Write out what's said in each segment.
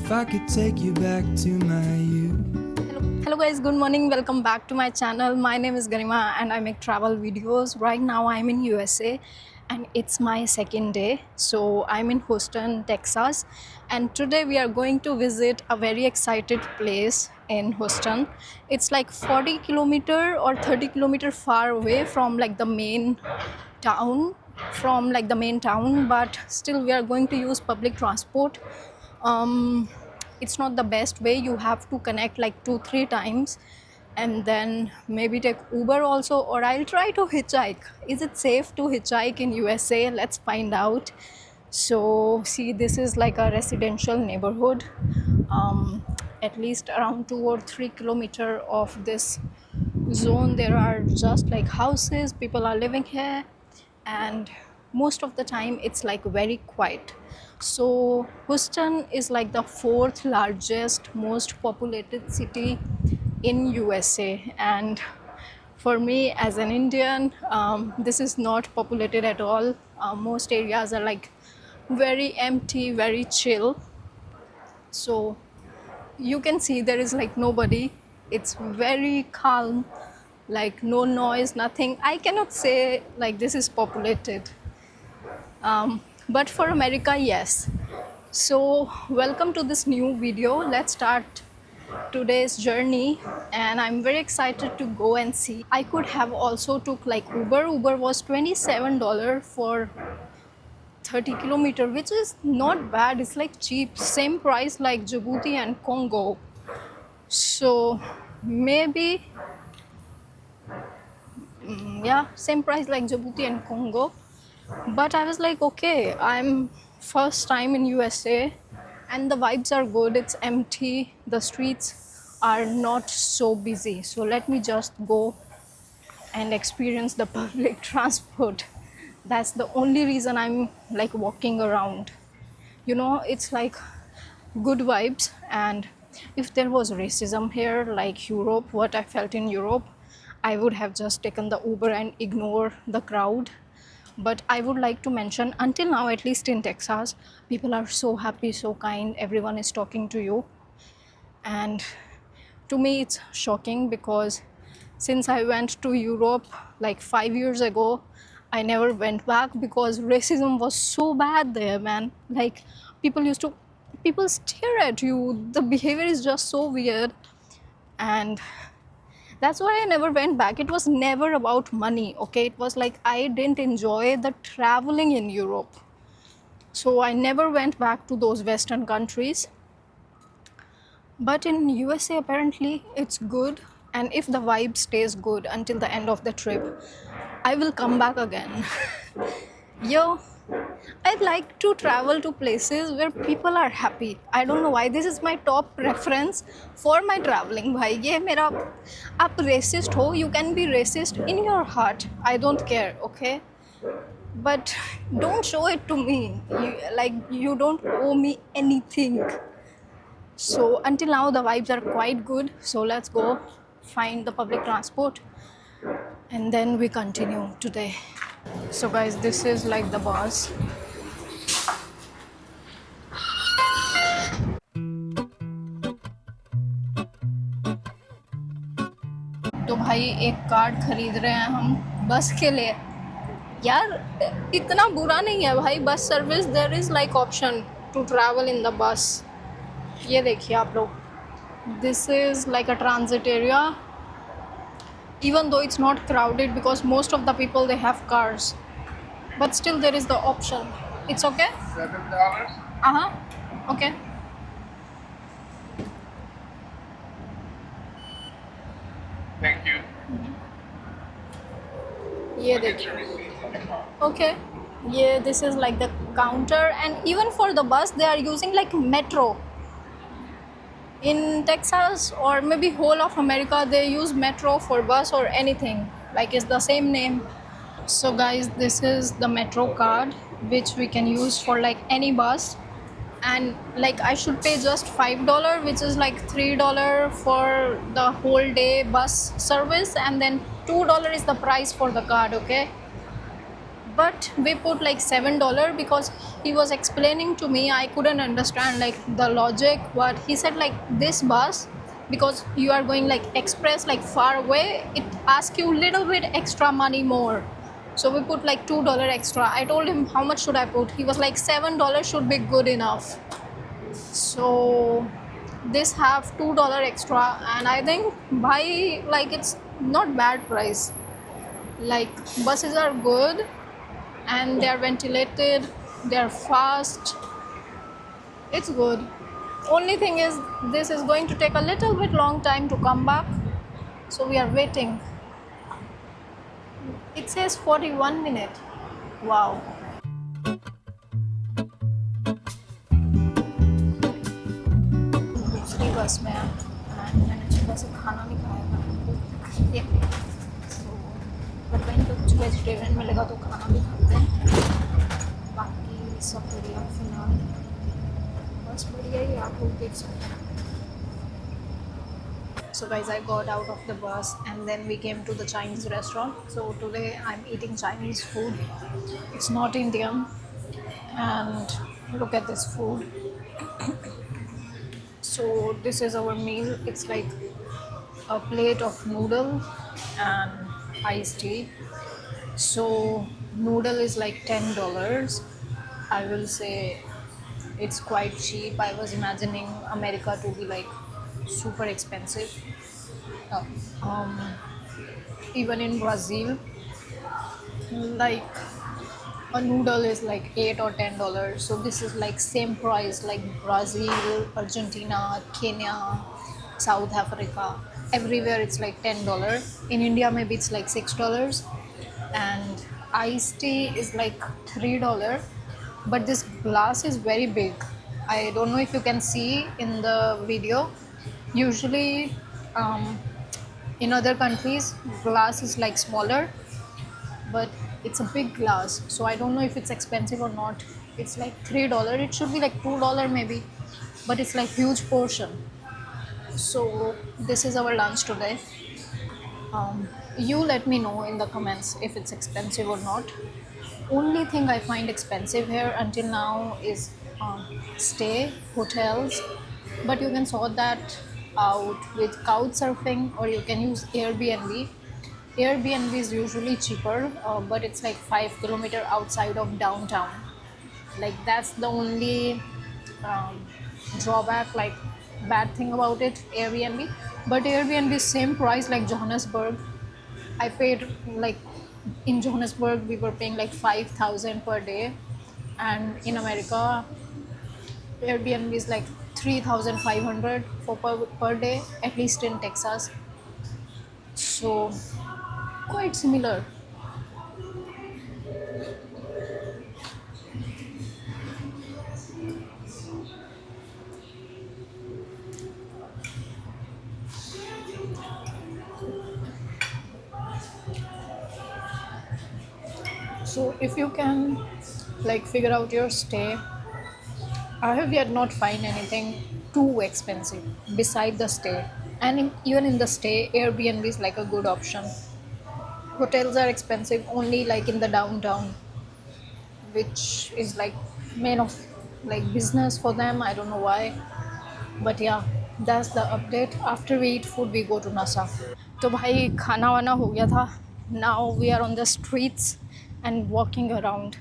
if I could take you back to my youth. Hello guys, good morning. Welcome back to my channel. My name is Garima and I make travel videos. Right now I'm in USA and it's my second day. So I'm in Houston, Texas, and today we are going to visit a very excited place in Houston. It's like 40 kilometer or 30 kilometer far away from like the main town but still we are going to use public transport. It's not the best way. You have to connect like 2-3 times and then maybe take Uber also, or I'll try to hitchhike. Is it safe to hitchhike in USA? Let's find out. So see, this is like a residential neighborhood. At least around 2 or 3 kilometers of this zone there are just like houses, people are living here, and most of the time it's like very quiet. So Houston is like the fourth largest most populated city in USA, and for me as an Indian, this is not populated at all. Most areas are like very empty, very chill. So you can see there is like nobody. It's very calm, like no noise, nothing. I cannot say like this is populated, but for America, yes. So welcome to this new video. Let's start today's journey, and I'm very excited to go and see. I could have also took like Uber was $27 for 30 kilometer, which is not bad. It's like cheap, same price like Djibouti and Congo. So maybe yeah, same price like Djibouti and Congo. But I was like, okay, I'm first time in USA and the vibes are good. It's empty, the streets are not so busy, so let me just go and experience the public transport. That's the only reason I'm like walking around. It's like good vibes. And if there was racism here like Europe, what I felt in Europe, I would have just taken the Uber and ignore the crowd. But I would like to mention, until now, at least in Texas, people are so happy, so kind, everyone is talking to you. And to me it's shocking because since I went to Europe like 5 years ago, I never went back because racism was so bad there, man. Like people stare at you, the behavior is just so weird, and that's why I never went back. It was never about money, okay? It was like I didn't enjoy the traveling in Europe, so I never went back to those Western countries. But in USA apparently it's good, and if the vibe stays good until the end of the trip, I will come back again. Yo, I like to travel to places where people are happy. I don't know why. This is my top preference for my traveling. भाई ये मेरा, आप racist हो, you can be racist in your heart. I don't care, okay? But don't show it to me. You don't owe me anything. So until now the vibes are quite good. So let's go find the public transport and then we continue today. So guys, this is like the bus. तो भाई एक card खरीद रहे हैं हम बस के लिए. यार इतना बुरा नहीं है भाई, bus service. There is like option to travel in the bus. ये देखिए आप लोग, this is like a transit area. Even though it's not crowded because most of the people they have cars, but still there is the option. It's okay. $7. Okay. Thank you. ये देखिए. Okay. Yeah, this is like the counter, and even for the bus they are using like metro. In Texas or maybe whole of America, they use metro for bus or anything. Like it's the same name. So guys, this is the metro card which we can use for like any bus, and like I should pay just $5, which is like $3 for the whole day bus service, and then $2 is the price for the card, okay? but we put like $7 because he was explaining to me. I couldn't understand like the logic. What he said, like this bus, because you are going like express, like far away, it asks you little bit extra money more. So we put like $2 extra. I told him how much should I put. He was like $7 should be good enough. So this have $2 extra, and I think bhai, like it's not bad price. Like buses are good and they are ventilated, they are fast, it's good. Only thing is this is going to take a little bit long time to come back, so we are waiting. It says 41 minutes. Wow. दूसरी बस में and मैंने सुबह से खाना नहीं खाया था, बट कहीं तो कुछ वेजिटेरियन मिलेगा तो खाना भी खाते हैं। बाकी सब बढ़िया फिलहाल, बस बढ़िया ही, आप लोग देख सकते हैं। So guys, I got out of the bus and then we came to the Chinese restaurant. So today I'm eating Chinese food. It's not Indian, and look at this food. So this is our meal. It's like a plate of noodle and iced tea. So noodle is like $10. I will say it's quite cheap. I was imagining America to be like super expensive. Even in Brazil, like a noodle is like $8 or $10. So this is like same price like Brazil, Argentina, Kenya, South Africa. Everywhere it's like $10. In India maybe it's like $6. And iced tea is like $3. But this glass is very big. I don't know if you can see in the video. Usually in other countries glass is like smaller, but it's a big glass, so I don't know if it's expensive or not. It's like $3. It should be like $2 maybe, but it's like huge portion. So this is our lunch today. You let me know in the comments if it's expensive or not. Only thing I find expensive here until now is stay, hotels, but you can sort that out with couch surfing, or you can use Airbnb. Airbnb is usually cheaper, but it's like 5 kilometers outside of downtown. Like that's the only drawback, like bad thing about it, Airbnb. But Airbnb is same price like Johannesburg. I paid like in Johannesburg we were paying like 5,000 per day, and in America Airbnb is like 3,500 per day, at least in Texas. So quite similar. So if you can like figure out your stay, I have yet not find anything too expensive beside the stay. And even in the stay, Airbnb is like a good option. Hotels are expensive only like in the downtown, which is like main of like business for them. I don't know why, but yeah, that's the update. After we eat food, we go to NASA. तो भाई खाना वाना हो गया था. Now we are on the streets and walking around.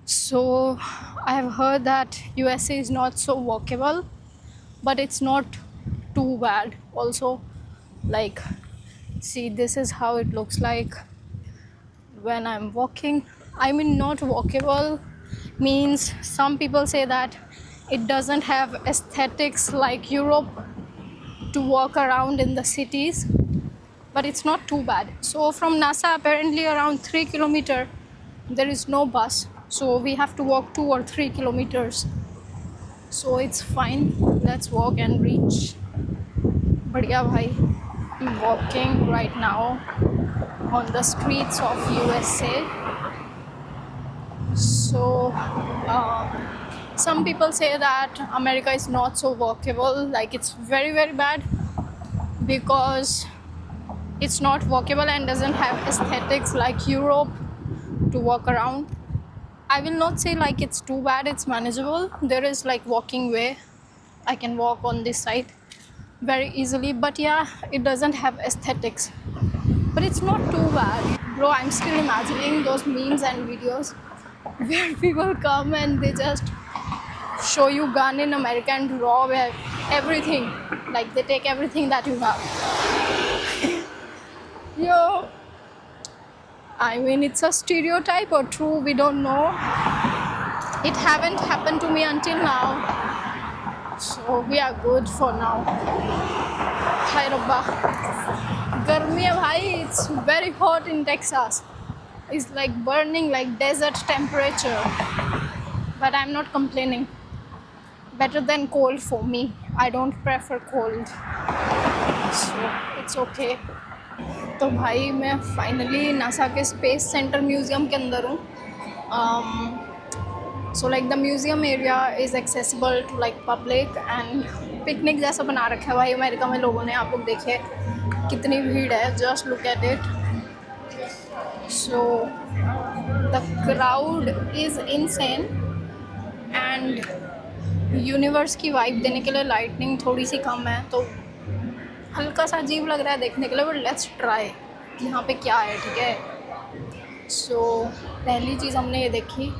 So I have heard that USA is not so walkable, but it's not too bad also. Like, see, this is how it looks like when I'm walking. I mean, not walkable means some people say that it doesn't have aesthetics like Europe to walk around in the cities, but it's not too bad. So from NASA, apparently around 3 kilometers, there is no bus. So we have to walk 2 or 3 kilometers. So it's fine. Let's walk and reach. Badhiya bhai. I'm walking right now on the streets of USA. So some people say that America is not so walkable, like it's very, very bad because it's not walkable and doesn't have aesthetics like Europe to walk around. I will not say like it's too bad, it's manageable. There is like walking way. I can walk on this side very easily, but yeah, it doesn't have aesthetics. But it's not too bad. Bro, I'm still imagining those memes and videos where people come and they just show you gun in America and rob everything. Like they take everything that you have. Yo, I mean, it's a stereotype or true, we don't know. It haven't happened to me until now, so we are good for now. Hi Rabba. Garmi hai bhai, it's very hot in Texas. It's like burning like desert temperature. But I'm not complaining. Better than cold for me. I don't prefer cold. So it's okay. तो भाई मैं finally NASA के space centre museum के अंदर हूँ. So like the museum area is accessible to like public and picnic जैसा बना रखा है भाई अमेरिका में लोगों ने. आप लोग देखिए कितनी भीड़ है, just look at it. So the crowd is insane and universe की वाइब देने के लिए लाइटनिंग थोड़ी सी कम है तो हल्का सा अजीब लग रहा है देखने के लिए. बट लेट्स ट्राई यहाँ पे क्या है, ठीक है. सो पहली चीज़ हमने ये देखी.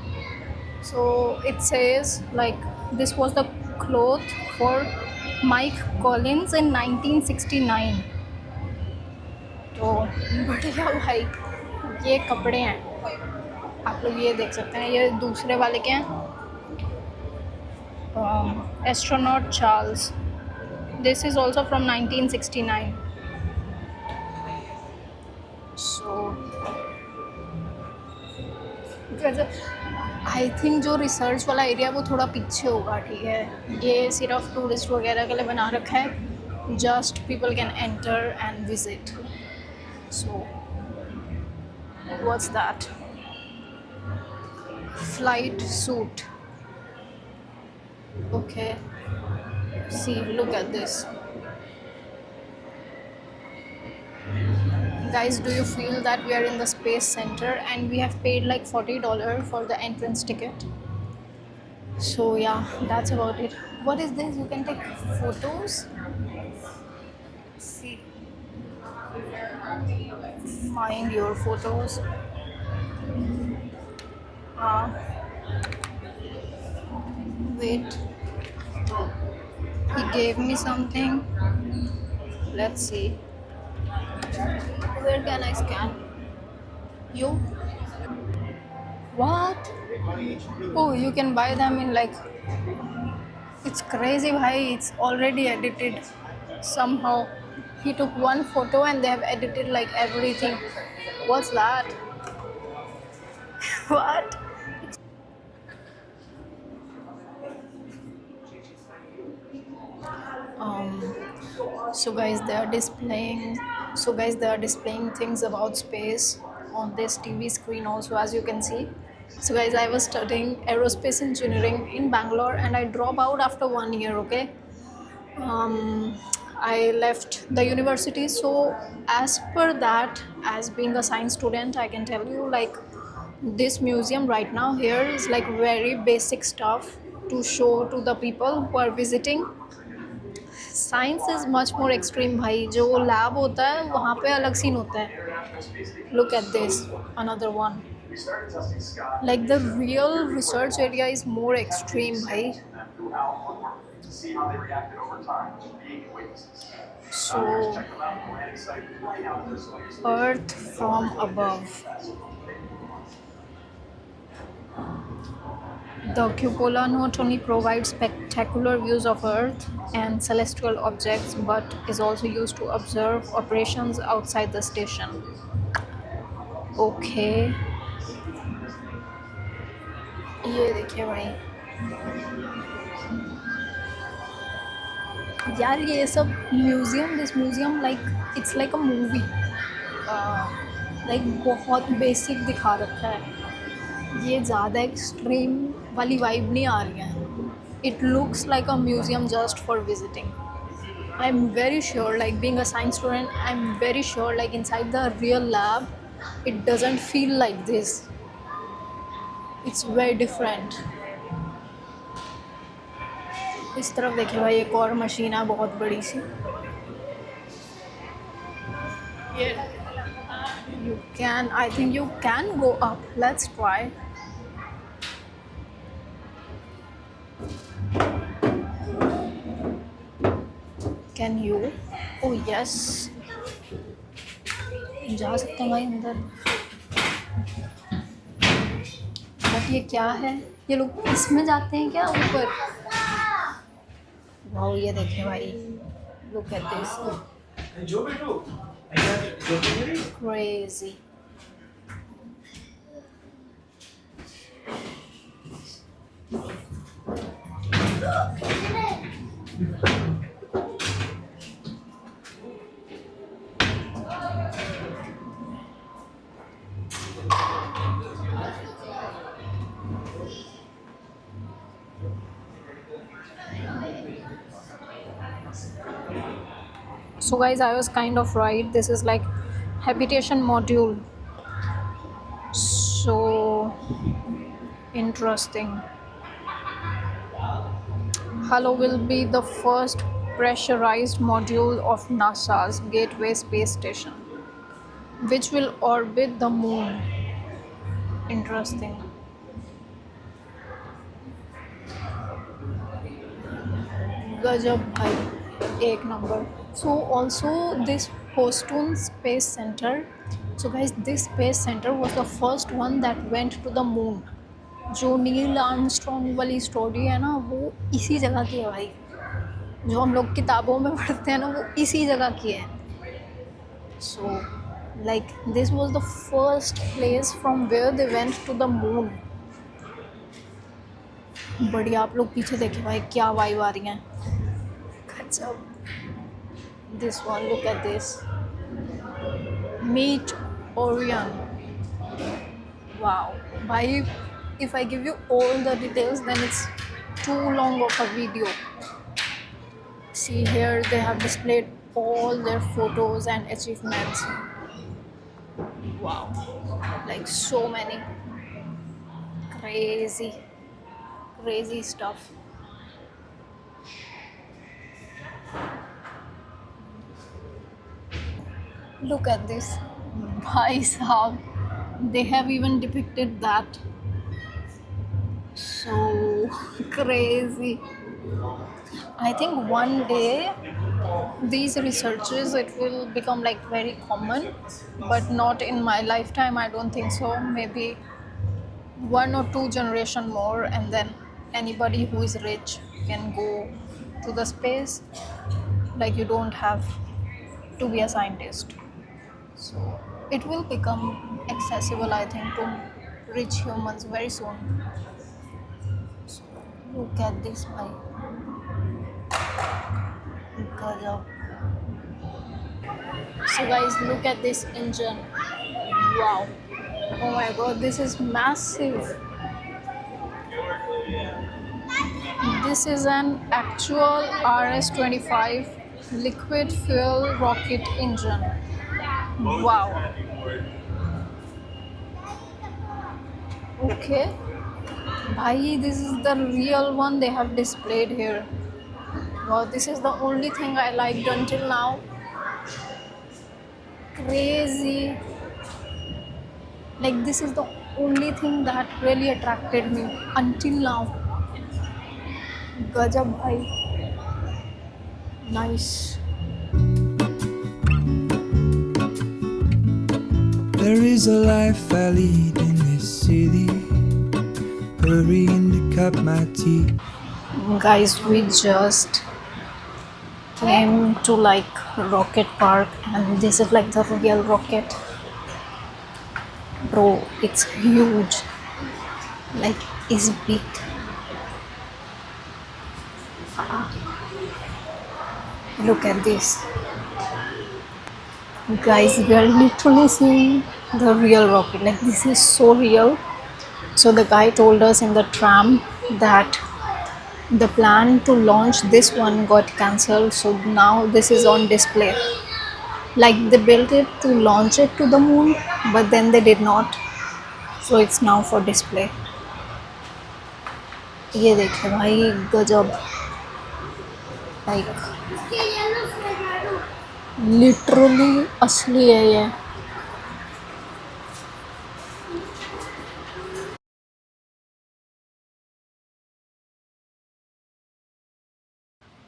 So it says like this was the cloth for Mike Collins in 1969. तो बढ़िया भाई, ये कपड़े हैं, आप लोग ये देख सकते हैं. ये दूसरे वाले के हैं, astronaut Charles. This is also from 1969. So, I think जो रिसर्च वाला एरिया वो थोड़ा पीछे होगा, ठीक है. ये सिर्फ टूरिस्ट वगैरह के लिए बना रखा है. Just people can enter and visit. So what's that? Flight suit. Okay. See, look at this. Guys, do you feel that we are in the space center and we have paid like $40 for the entrance ticket? So yeah, that's about it. What is this? You can take photos. See, find your photos. Wait. He gave me something. Let's see. Where can I scan? You? What? Oh, you can buy them in like... It's crazy, bhai. It's already edited somehow. He took one photo and they have edited like everything. What's that? What? So guys, they are displaying things about space on this TV screen also, as you can see. So guys, I was studying aerospace engineering in Bangalore and I dropped out after 1 year. Okay, I left the university. So as per that, as being a science student, I can tell you like this museum right now here is like very basic stuff to show to the people who are visiting. Science is much more extreme भाई. जो lab होता है वहाँ पे अलग scene होता है. Look at this, another one. Like the real research area is more extreme भाई. So earth from above. The cupola not only provides spectacular views of Earth and celestial objects, but is also used to observe operations outside the station. Okay. ये देखिए भाई, यार ये सब museum, this museum like it's like a movie. Like बहुत basic दिखा रखा है. ये ज़्यादा एक्सट्रीम वाली वाइब नहीं आ रही है. It looks like a museum just for visiting. I am very sure, like being a science student, I am very sure like inside the real lab it doesn't feel like this. It's very different. इस तरफ देखिए भाई एक और machine है बहुत बड़ी सी. You can, I think you can go up. Let's try. Can you? Oh yes. जा सकते हैं भाई अंदर. बट ये क्या है? ये लोग इसमें जाते हैं क्या ऊपर? वाओ ये देखिए भाई. Look at this. Crazy. So guys, I was kind of right. This is like habitation module. So interesting. Halo will be the first pressurized module of NASA's Gateway Space Station, which will orbit the moon. Interesting. Gajab bhai, एक number. So also this Houston Space Center. So guys, this space center was the first one that went to the moon. जो Neil Armstrong वाली story है ना वो इसी जगह की है भाई. जो हम लोग किताबों में पढ़ते हैं ना वो इसी जगह की है. So like this was the first place from where they went to the moon. बढ़िया. आप लोग पीछे देखें भाई क्या वाइब आ रही है. गजब. This one, look at this. Meet Orion. Wow. Bhai, if I give you all the details, then it's too long of a video. See here, they have displayed all their photos and achievements. Wow. Like so many. Crazy. Crazy stuff. Look at this. Bhai sahab. They have even depicted that. So crazy. I think one day these researches it will become like very common, but not in my lifetime. I don't think so. Maybe 1 or 2 generation more, and then anybody who is rich can go to the space. Like you don't have to be a scientist. So it will become accessible, I think, to rich humans very soon. So look at this, bhai. Gajab. So guys, look at this engine. Wow. Oh my god, this is massive. This is an actual RS-25 liquid fuel rocket engine. Wow. Okay. Bhai, this is the real one they have displayed here. Wow, this is the only thing I liked until now. Crazy. Like this is the only thing that really attracted me until now. Gajab bhai. Nice. There is a life I lead in this city, hurrying to cut my teeth. Guys, we just came to like rocket park and this is like the real rocket. Bro, it's huge. Like it's big. Look at this. Guys, we are literally seeing the real rocket. Like this is so real. So the guy told us in the tram that the plan to launch this one got cancelled, so now this is on display. Like they built it to launch it to the moon, but then they did not, so it's now for display. ये देखे भाई गजब, like literally असली है ये।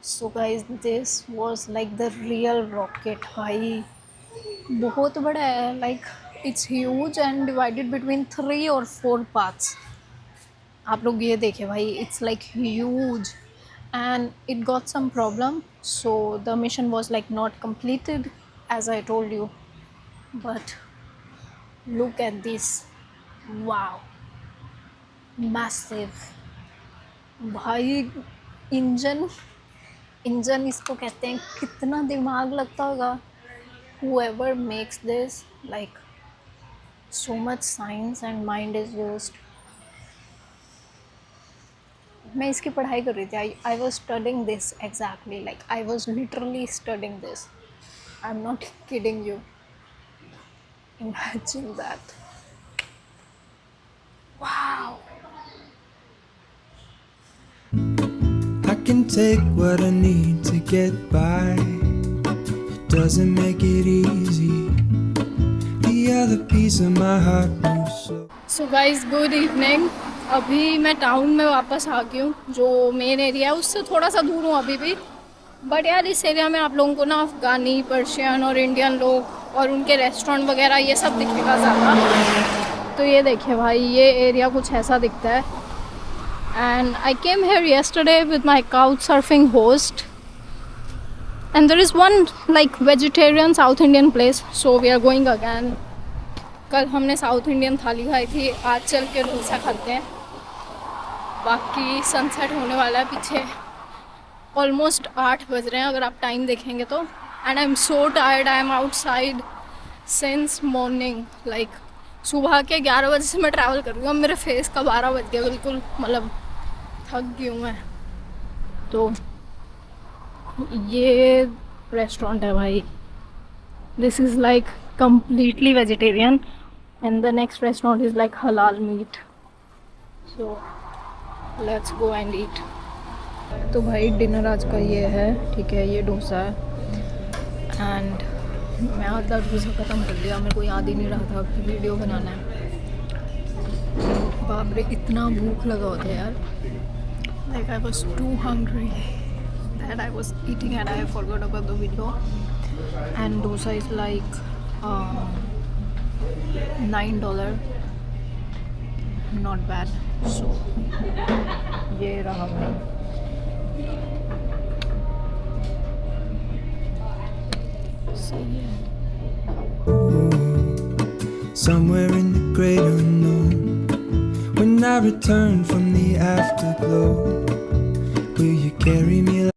So guys this was like the real rocket भाई, बहुत बड़ा है, like it's huge and divided between 3 और 4 पार्ट्स। आप लोग ये देखें भाई, it's like huge and it got some problem, so the mission was like not completed as I told you, but look at this, wow, massive भाई। Engine इसको कहते हैं, कितना दिमाग लगता होगा whoever makes this, like so much science and mind is used। मैं इसकी पढ़ाई कर रही थी, I was studying this exactly, like I was literally studying this, I am not kidding you, imagine that, wow. I can take what I need to get by. It doesn't make it easy. The other piece of my heart moves slow. So guys good evening. अभी मैं town में वापस आ गई हूँ, जो main area है उससे थोड़ा सा दूर हूँ अभी भी, बट यार इस एरिया में आप लोगों को ना अफ़गानी, पर्शियन और इंडियन लोग और उनके रेस्टोरेंट वगैरह ये सब दिखेगा ज़्यादा। तो ये देखिए भाई, ये एरिया कुछ ऐसा दिखता है। And I came here yesterday with my couch surfing host and there is one like vegetarian South Indian place, so we are going again. कल हमने साउथ इंडियन थाली खाई थी, आज चल के डोसा खाते हैं। बाकी सनसेट होने वाला है पीछे, ऑलमोस्ट 8 बज रहे हैं अगर आप टाइम देखेंगे तो। And I am so tired, I am outside since morning, like सुबह के 11 बजे से मैं ट्रैवल कर रही हूँ। अब मेरे फेस का 12 बज गया, बिल्कुल मतलब थक गई हूँ मैं। तो ये रेस्टोरेंट है भाई, this is like completely vegetarian and the next restaurant is like halal meat, so let's go and eat। तो भाई डिनर आज का ये है, ठीक है, ये डोसा है एंड मैं आधा डोसा ख़त्म कर लिया, मेरे को याद ही नहीं रहा था कि वीडियो बनाना है। बाप रे इतना भूख लगा होता है यार, like I was too hungry that I was eating and I forgot about the video। and dosa is like $9, not bad। so ये रहा भाई, सही है। Somewhere in the great unknown, when I return from the afterglow, will you carry me